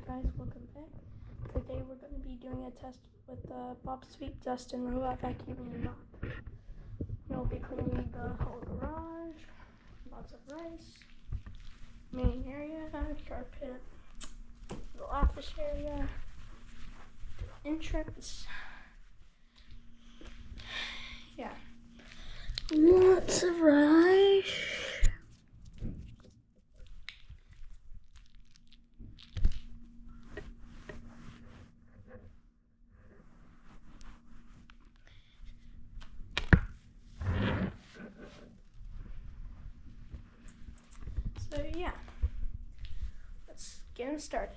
Alright guys, welcome back. Today we're going to be doing a test with the bObsweep Dustin robot vacuum and mop. We'll be cleaning the whole garage, lots of rice, main area, carpet, the office area, entrance. Yeah, lots of rice. So yeah, let's get him started.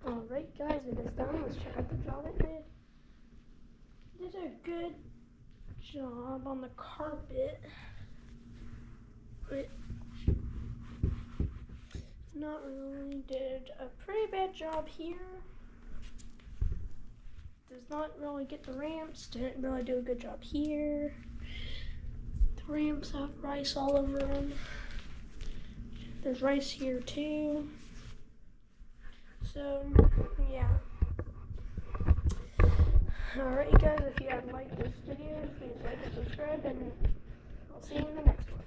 Alright guys, it is done. Let's check out the job it did. Did a good job on the carpet, but not really. Did a pretty bad job here. Does not really get the ramps. Didn't really do a good job here. The ramps have rice all over them. There's rice here too. So, yeah. Alright guys, if you have liked this video, please like and subscribe, and I'll see you in the next one.